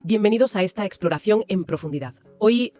Bienvenidos a esta exploración en profundidad. Hoy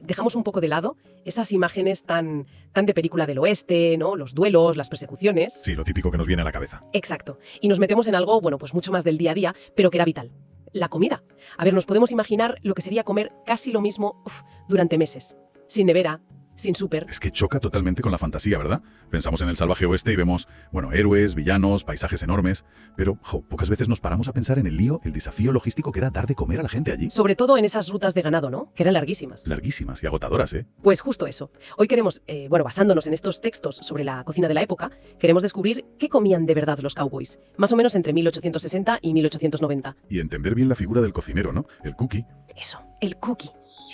dejamos un poco de lado esas imágenes tan de película del oeste, ¿no? Los duelos, las persecuciones. Sí, lo típico que nos viene a la cabeza. Exacto. Y nos metemos en algo, bueno, pues mucho más del día a día, pero que era vital. La comida. A ver, nos podemos imaginar lo que sería comer casi lo mismo durante meses. Sin nevera, sin súper. Es que choca totalmente con la fantasía, ¿verdad? Pensamos en el salvaje oeste y vemos, bueno, héroes, villanos, paisajes enormes, pero pocas veces nos paramos a pensar en el lío, el desafío logístico que era dar de comer a la gente allí. Sobre todo en esas rutas de ganado, ¿no? Que eran larguísimas. Larguísimas y agotadoras, ¿eh? Pues justo eso. Hoy queremos, basándonos en estos textos sobre la cocina de la época, queremos descubrir qué comían de verdad los cowboys, más o menos entre 1860 y 1890. Y entender bien la figura del cocinero, ¿no? El cookie. Eso, el cookie,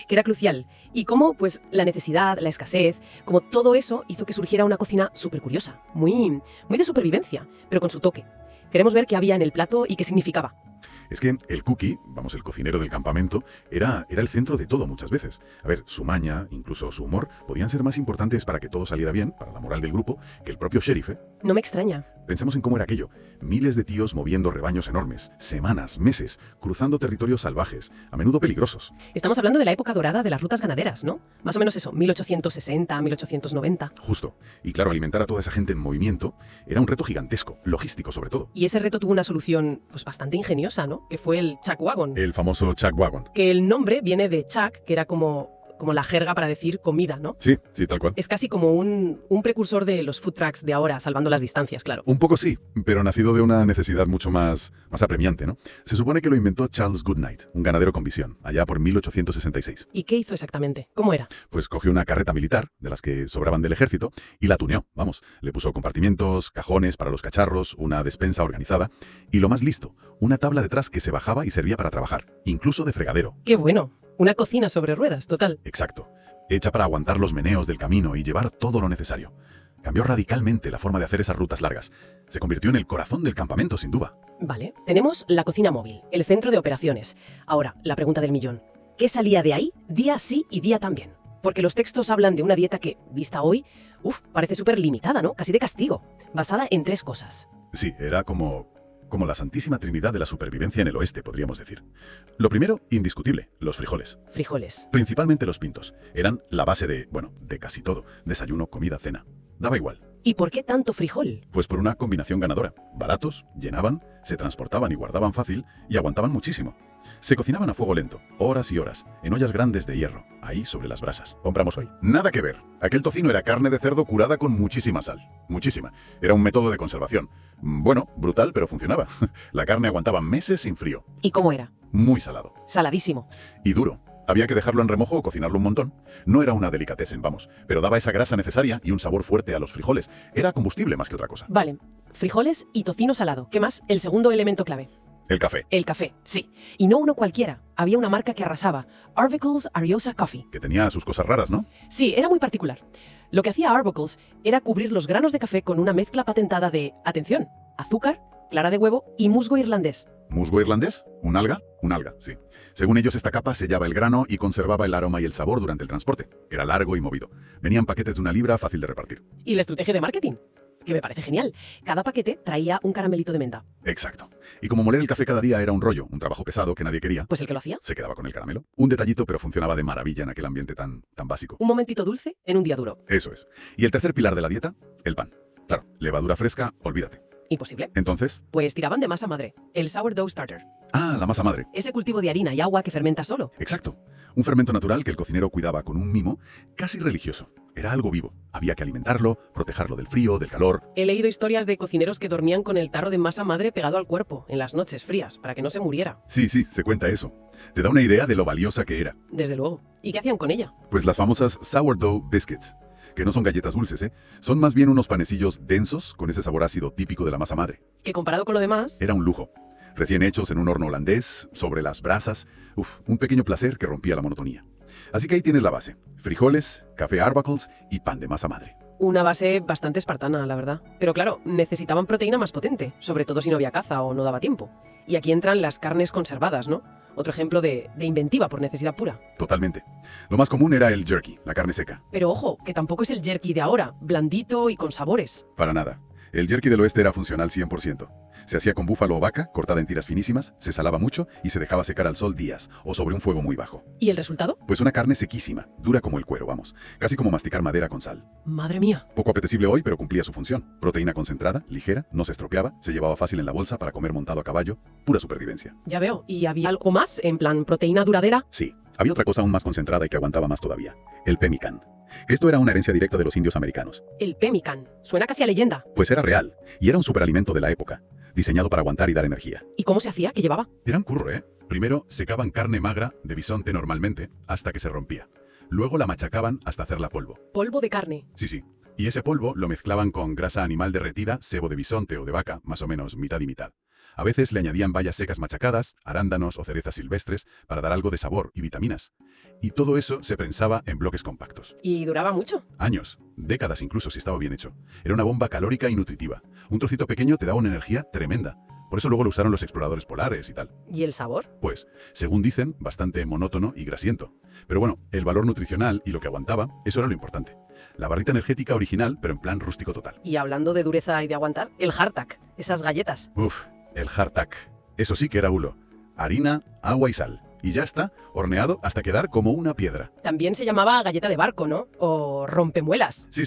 que era crucial. Y cómo, pues, la necesidad, la escasez, como todo eso hizo que surgiera una cocina súper curiosa, muy de supervivencia, pero con su toque. Queremos ver qué había en el plato y qué significaba. Es que el cookie, vamos, el cocinero del campamento, era el centro de todo muchas veces. A ver, su maña, incluso su humor, podían ser más importantes para que todo saliera bien, para la moral del grupo, que el propio sheriff, ¿eh? No me extraña. Pensemos en cómo era aquello. Miles de tíos moviendo rebaños enormes, semanas, meses, cruzando territorios salvajes, a menudo peligrosos. Estamos hablando de la época dorada de las rutas ganaderas, ¿no? Más o menos eso, 1860, 1890. Justo. Y claro, alimentar a toda esa gente en movimiento era un reto gigantesco, logístico sobre todo. Y ese reto tuvo una solución, pues, bastante ingeniosa, ¿no? Que fue el chuck wagon. El famoso chuck wagon. Que el nombre viene de chuck, que era como la jerga para decir comida, ¿no? Sí, tal cual. Es casi como un precursor de los food trucks de ahora, salvando las distancias, claro. Un poco sí, pero nacido de una necesidad mucho más apremiante, ¿no? Se supone que lo inventó Charles Goodnight, un ganadero con visión, allá por 1866. ¿Y qué hizo exactamente? ¿Cómo era? Pues cogió una carreta militar, de las que sobraban del ejército, y la tuneó, vamos. Le puso compartimientos, cajones para los cacharros, una despensa organizada, y lo más listo, una tabla detrás que se bajaba y servía para trabajar, incluso de fregadero. ¡Qué bueno! Una cocina sobre ruedas, total. Exacto. Hecha para aguantar los meneos del camino y llevar todo lo necesario. Cambió radicalmente la forma de hacer esas rutas largas. Se convirtió en el corazón del campamento, sin duda. Vale, tenemos la cocina móvil, el centro de operaciones. Ahora, la pregunta del millón. ¿Qué salía de ahí día sí y día también? Porque los textos hablan de una dieta que, vista hoy, parece súper limitada, ¿no? Casi de castigo. Basada en 3 cosas. Sí, era como la santísima trinidad de la supervivencia en el oeste, podríamos decir. Lo primero, indiscutible, los frijoles. Frijoles. Principalmente los pintos. Eran la base de casi todo. Desayuno, comida, cena. Daba igual. ¿Y por qué tanto frijol? Pues por una combinación ganadora. Baratos, llenaban, se transportaban y guardaban fácil y aguantaban muchísimo. Se cocinaban a fuego lento, horas y horas, en ollas grandes de hierro, ahí sobre las brasas. Compramos hoy. Nada que ver. Aquel tocino era carne de cerdo curada con muchísima sal. Muchísima. Era un método de conservación. Bueno, brutal, pero funcionaba. La carne aguantaba meses sin frío. ¿Y cómo era? Muy salado. Saladísimo. Y duro. Había que dejarlo en remojo o cocinarlo un montón. No era una delicatessen, vamos, pero daba esa grasa necesaria y un sabor fuerte a los frijoles. Era combustible más que otra cosa. Vale. Frijoles y tocino salado. ¿Qué más? El segundo elemento clave. El café. El café, sí. Y no uno cualquiera. Había una marca que arrasaba. Arbuckle's Ariosa Coffee. Que tenía sus cosas raras, ¿no? Sí, era muy particular. Lo que hacía Arbuckle's era cubrir los granos de café con una mezcla patentada de, atención, azúcar, clara de huevo y musgo irlandés. ¿Musgo irlandés? ¿Un alga? Un alga, sí. Según ellos, esta capa sellaba el grano y conservaba el aroma y el sabor durante el transporte. Era largo y movido. Venían paquetes de 1 libra, fácil de repartir. ¿Y la estrategia de marketing? Que me parece genial. Cada paquete traía un caramelito de menta. Exacto. Y como moler el café cada día era un rollo, un trabajo pesado que nadie quería, Pues el que lo hacía. se quedaba con el caramelo. Un detallito, pero funcionaba de maravilla en aquel ambiente tan básico. Un momentito dulce en un día duro. Eso es. Y el tercer pilar de la dieta, el pan. Claro, levadura fresca, olvídate. Imposible. Entonces, Pues tiraban de masa madre, el sourdough starter. la masa madre. Ese cultivo de harina y agua que fermenta solo. Exacto. Un fermento natural que el cocinero cuidaba con un mimo casi religioso. Era algo vivo. Había que alimentarlo, protegerlo del frío, del calor. He leído historias de cocineros que dormían con el tarro de masa madre pegado al cuerpo en las noches frías, para que no se muriera. Sí, se cuenta eso. Te da una idea de lo valiosa que era. Desde luego. ¿Y qué hacían con ella? Pues las famosas sourdough biscuits, que no son galletas dulces, ¿eh? Son más bien unos panecillos densos con ese sabor ácido típico de la masa madre. Que comparado con lo demás... Era un lujo. Recién hechos en un horno holandés, sobre las brasas. Un pequeño placer que rompía la monotonía. Así que ahí tienes la base. Frijoles, café Arbuckle's y pan de masa madre. Una base bastante espartana, la verdad. Pero claro, necesitaban proteína más potente, sobre todo si no había caza o no daba tiempo. Y aquí entran las carnes conservadas, ¿no? Otro ejemplo de inventiva por necesidad pura. Totalmente. Lo más común era el jerky, la carne seca. Pero ojo, que tampoco es el jerky de ahora, blandito y con sabores. Para nada. El jerky del oeste era funcional 100%. Se hacía con búfalo o vaca, cortada en tiras finísimas, se salaba mucho y se dejaba secar al sol días, o sobre un fuego muy bajo. ¿Y el resultado? Pues una carne sequísima, dura como el cuero, vamos. Casi como masticar madera con sal. Madre mía. Poco apetecible hoy, pero cumplía su función. Proteína concentrada, ligera, no se estropeaba, se llevaba fácil en la bolsa para comer montado a caballo. Pura supervivencia. Ya veo. ¿Y había algo más? En plan, proteína duradera. Sí, había otra cosa aún más concentrada y que aguantaba más todavía. El pemmican. Esto era una herencia directa de los indios americanos. El pemmican. Suena casi a leyenda. Pues era real, y era un superalimento de la época, diseñado para aguantar y dar energía. ¿Y cómo se hacía? ¿Qué llevaba? Era un curro, ¿eh? Primero secaban carne magra de bisonte normalmente hasta que se rompía. Luego la machacaban hasta hacerla polvo. Polvo de carne. Sí. Y ese polvo lo mezclaban con grasa animal derretida, sebo de bisonte o de vaca, más o menos mitad y mitad. A veces le añadían bayas secas machacadas, arándanos o cerezas silvestres para dar algo de sabor y vitaminas. Y todo eso se prensaba en bloques compactos. ¿Y duraba mucho? Años, décadas incluso si estaba bien hecho. Era una bomba calórica y nutritiva. Un trocito pequeño te daba una energía tremenda. Por eso luego lo usaron los exploradores polares y tal. ¿Y el sabor? Pues, según dicen, bastante monótono y grasiento. Pero bueno, el valor nutricional y lo que aguantaba, eso era lo importante. La barrita energética original, pero en plan rústico total. Y hablando de dureza y de aguantar, el hardtack, esas galletas. Uf, el hardtack. Eso sí que era hulo. Harina, agua y sal. Y ya está, horneado hasta quedar como una piedra. También se llamaba galleta de barco, ¿no? O rompemuelas. Sí.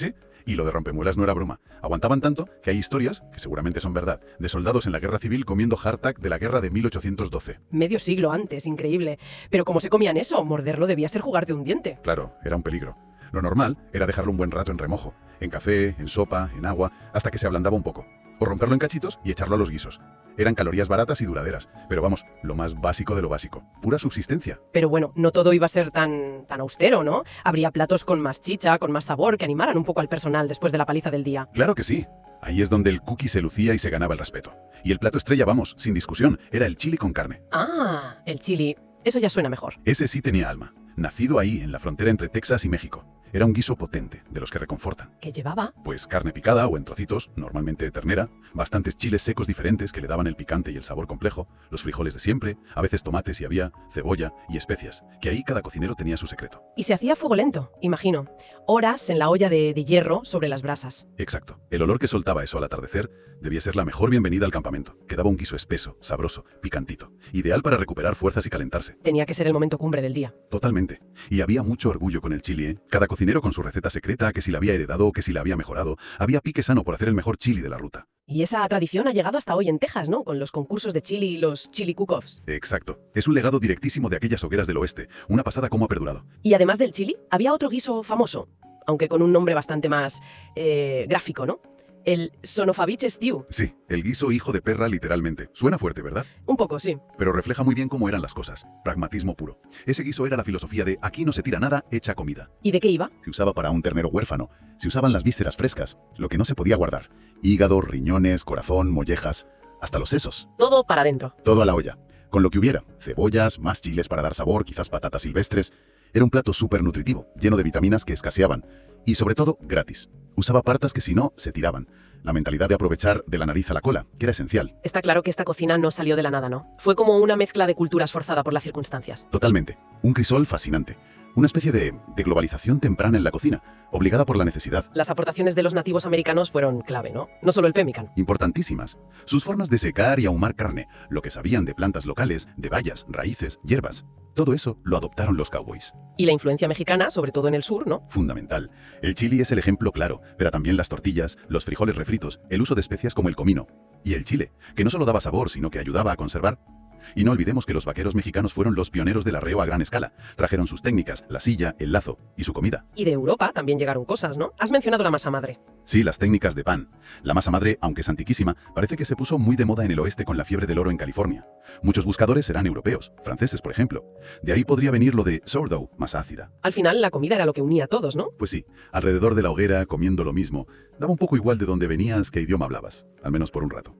Y lo de rompemuelas no era broma. Aguantaban tanto que hay historias, que seguramente son verdad, de soldados en la guerra civil comiendo hardtack de la guerra de 1812. Medio siglo antes, increíble. Pero ¿cómo se comían eso? Morderlo debía ser jugarte un diente. Claro, era un peligro. Lo normal era dejarlo un buen rato en remojo, en café, en sopa, en agua, hasta que se ablandaba un poco. O romperlo en cachitos y echarlo a los guisos. Eran calorías baratas y duraderas, pero vamos, lo más básico de lo básico. Pura subsistencia. Pero bueno, no todo iba a ser tan austero, ¿no? Habría platos con más chicha, con más sabor, que animaran un poco al personal después de la paliza del día. Claro que sí. Ahí es donde el cookie se lucía y se ganaba el respeto. Y el plato estrella, vamos, sin discusión, era el chili con carne. Ah, el chili. Eso ya suena mejor. Ese sí tenía alma. Nacido ahí, en la frontera entre Texas y México. Era un guiso potente, de los que reconfortan. ¿Qué llevaba? Pues carne picada o en trocitos, normalmente de ternera, bastantes chiles secos diferentes que le daban el picante y el sabor complejo, los frijoles de siempre, a veces tomates y había, cebolla y especias, que ahí cada cocinero tenía su secreto. Y se hacía a fuego lento, imagino. Horas en la olla de hierro sobre las brasas. Exacto. El olor que soltaba eso al atardecer debía ser la mejor bienvenida al campamento. Quedaba un guiso espeso, sabroso, picantito. Ideal para recuperar fuerzas y calentarse. Tenía que ser el momento cumbre del día. Totalmente. Y había mucho orgullo con el chili, ¿eh? Cada cocinero con su receta secreta, que si la había heredado o que si la había mejorado. Había pique sano por hacer el mejor chili de la ruta. Y esa tradición ha llegado hasta hoy en Texas, ¿no? Con los concursos de chili y los chili cook-offs. Exacto. Es un legado directísimo de aquellas hogueras del oeste. Una pasada cómo ha perdurado. Y además del chili, había otro guiso famoso, aunque con un nombre bastante más gráfico, ¿no? El sonofabich stew. Sí, el guiso hijo de perra literalmente. Suena fuerte, ¿verdad? Un poco, sí. Pero refleja muy bien cómo eran las cosas. Pragmatismo puro. Ese guiso era la filosofía de aquí no se tira nada, hecha comida. ¿Y de qué iba? Se usaba para un ternero huérfano. Se usaban las vísceras frescas, lo que no se podía guardar. Hígado, riñones, corazón, mollejas, hasta los sesos. Todo para adentro. Todo a la olla. Con lo que hubiera. Cebollas, más chiles para dar sabor, quizás patatas silvestres. Era un plato súper nutritivo, lleno de vitaminas que escaseaban. Y sobre todo, gratis. Usaba partas que si no, se tiraban. La mentalidad de aprovechar de la nariz a la cola, que era esencial. Está claro que esta cocina no salió de la nada, ¿no? Fue como una mezcla de culturas forzada por las circunstancias. Totalmente. Un crisol fascinante. Una especie de globalización temprana en la cocina, obligada por la necesidad. Las aportaciones de los nativos americanos fueron clave, ¿no? No solo el pemmican. Importantísimas. Sus formas de secar y ahumar carne, lo que sabían de plantas locales, de bayas, raíces, hierbas. Todo eso lo adoptaron los cowboys. Y la influencia mexicana, sobre todo en el sur, ¿no? Fundamental. El chili es el ejemplo claro, pero también las tortillas, los frijoles refritos, el uso de especias como el comino. Y el chile, que no solo daba sabor, sino que ayudaba a conservar. Y no olvidemos que los vaqueros mexicanos fueron los pioneros del arreo a gran escala. Trajeron sus técnicas, la silla, el lazo y su comida. Y de Europa también llegaron cosas, ¿no? Has mencionado la masa madre. Sí, las técnicas de pan. La masa madre, aunque es antiquísima, parece que se puso muy de moda en el oeste con la fiebre del oro en California. Muchos buscadores eran europeos, franceses por ejemplo. De ahí podría venir lo de sourdough, masa ácida. Al final la comida era lo que unía a todos, ¿no? Pues sí, alrededor de la hoguera, comiendo lo mismo. Daba un poco igual de dónde venías, qué idioma hablabas, al menos por un rato.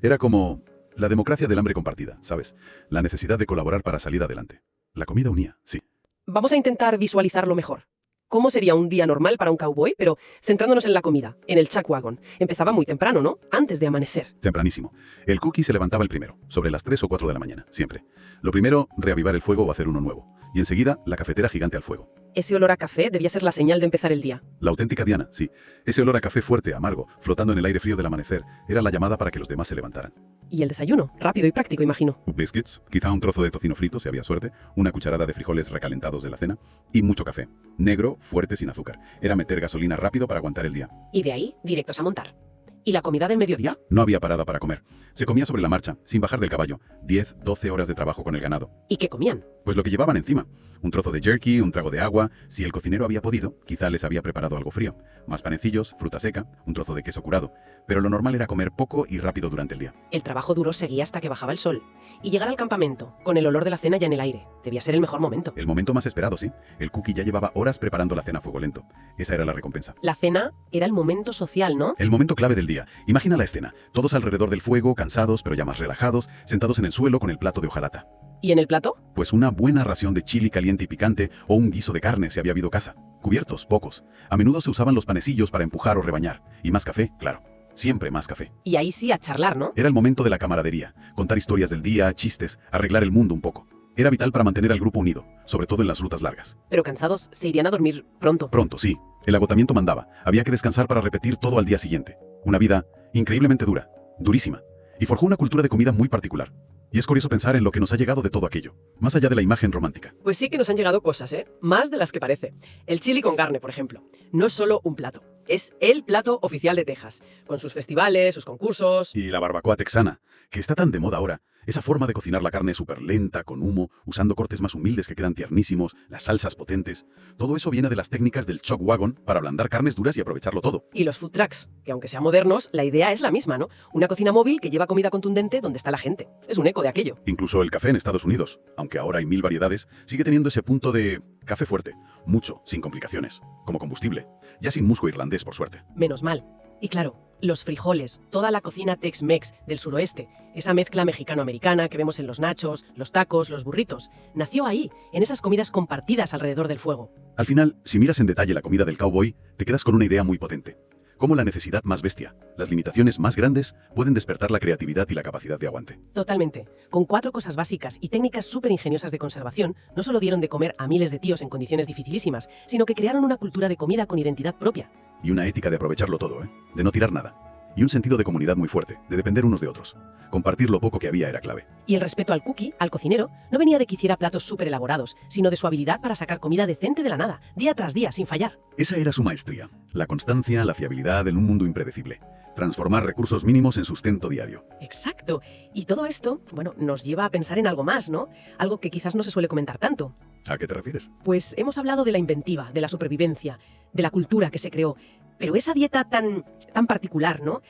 Era como la democracia del hambre compartida, ¿sabes? La necesidad de colaborar para salir adelante. La comida unía, sí. Vamos a intentar visualizarlo mejor. ¿Cómo sería un día normal para un cowboy? Pero centrándonos en la comida, en el chuck wagon. Empezaba muy temprano, ¿no? Antes de amanecer. Tempranísimo. El cookie se levantaba el primero, sobre las 3 o 4 de la mañana, siempre. Lo primero, reavivar el fuego o hacer uno nuevo. Y enseguida, la cafetera gigante al fuego. Ese olor a café debía ser la señal de empezar el día. La auténtica Diana, sí. Ese olor a café fuerte, amargo, flotando en el aire frío del amanecer, era la llamada para que los demás se levantaran. Y el desayuno, rápido y práctico, imagino. Biscuits, quizá un trozo de tocino frito, si había suerte, una cucharada de frijoles recalentados de la cena y mucho café. Negro, fuerte, sin azúcar. Era meter gasolina rápido para aguantar el día. Y de ahí, directos a montar. ¿Y la comida del mediodía? No había parada para comer. Se comía sobre la marcha, sin bajar del caballo. 10, 12 horas de trabajo con el ganado. ¿Y qué comían? Pues lo que llevaban encima. Un trozo de jerky, un trago de agua. Si el cocinero había podido, quizá les había preparado algo frío. Más panecillos, fruta seca, un trozo de queso curado. Pero lo normal era comer poco y rápido durante el día. El trabajo duro seguía hasta que bajaba el sol. Y llegar al campamento, con el olor de la cena ya en el aire. Debía ser el mejor momento. El momento más esperado, sí. El cookie ya llevaba horas preparando la cena a fuego lento. Esa era la recompensa. La cena era el momento social, ¿no? El momento clave del día. Imagina la escena. Todos alrededor del fuego, cansados, pero ya más relajados, sentados en el suelo con el plato de hojalata. ¿Y en el plato? Pues una buena ración de chili caliente y picante o un guiso de carne si había habido caza. Cubiertos, pocos. A menudo se usaban los panecillos para empujar o rebañar. Y más café, claro. Siempre más café. Y ahí sí a charlar, ¿no? Era el momento de la camaradería. Contar historias del día, chistes, arreglar el mundo un poco. Era vital para mantener al grupo unido, sobre todo en las rutas largas. Pero cansados se irían a dormir pronto. Pronto, sí. El agotamiento mandaba. Había que descansar para repetir todo al día siguiente. Una vida increíblemente dura, durísima. Y forjó una cultura de comida muy particular. Y es curioso pensar en lo que nos ha llegado de todo aquello, más allá de la imagen romántica. Pues sí que nos han llegado cosas, ¿eh? Más de las que parece. El chili con carne, por ejemplo. No es solo un plato. Es el plato oficial de Texas, con sus festivales, sus concursos. Y la barbacoa texana, que está tan de moda ahora. Esa forma de cocinar la carne súper lenta, con humo, usando cortes más humildes que quedan tiernísimos, las salsas potentes. Todo eso viene de las técnicas del chuck wagon para ablandar carnes duras y aprovecharlo todo. Y los food trucks, que aunque sean modernos, la idea es la misma, ¿no? Una cocina móvil que lleva comida contundente donde está la gente. Es un eco de aquello. Incluso el café en Estados Unidos, aunque ahora hay 1000 variedades, sigue teniendo ese punto de café fuerte, mucho, sin complicaciones, como combustible, ya sin musgo irlandés por suerte. Menos mal. Y claro, los frijoles, toda la cocina Tex-Mex del suroeste, esa mezcla mexicano-americana que vemos en los nachos, los tacos, los burritos, nació ahí, en esas comidas compartidas alrededor del fuego. Al final, si miras en detalle la comida del cowboy, te quedas con una idea muy potente. Cómo la necesidad más bestia, las limitaciones más grandes, pueden despertar la creatividad y la capacidad de aguante. Totalmente. Con 4 cosas básicas y técnicas súper ingeniosas de conservación, no solo dieron de comer a miles de tíos en condiciones dificilísimas, sino que crearon una cultura de comida con identidad propia. Y una ética de aprovecharlo todo, de no tirar nada. Y un sentido de comunidad muy fuerte, de depender unos de otros. Compartir lo poco que había era clave. Y el respeto al cookie, al cocinero, no venía de que hiciera platos súper elaborados, sino de su habilidad para sacar comida decente de la nada, día tras día, sin fallar. Esa era su maestría. La constancia, la fiabilidad en un mundo impredecible. Transformar recursos mínimos en sustento diario. Exacto. Y todo esto, bueno, nos lleva a pensar en algo más, ¿no? Algo que quizás no se suele comentar tanto. ¿A qué te refieres? Pues hemos hablado de la inventiva, de la supervivencia, de la cultura que se creó. Pero esa dieta tan particular, ¿no?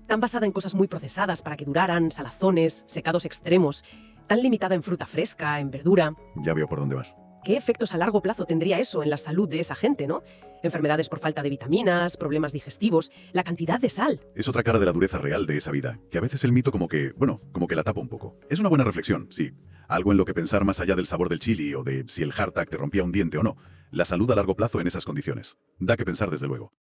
Tan basada en cosas muy procesadas para que duraran, salazones, secados extremos, tan limitada en fruta fresca, en verdura. Ya veo por dónde vas. ¿Qué efectos a largo plazo tendría eso en la salud de esa gente, no? Enfermedades por falta de vitaminas, problemas digestivos, la cantidad de sal. Es otra cara de la dureza real de esa vida, que a veces el mito como que la tapa un poco. Es una buena reflexión, sí. Algo en lo que pensar más allá del sabor del chili o de si el hardtack te rompía un diente o no. La salud a largo plazo en esas condiciones. Da que pensar desde luego.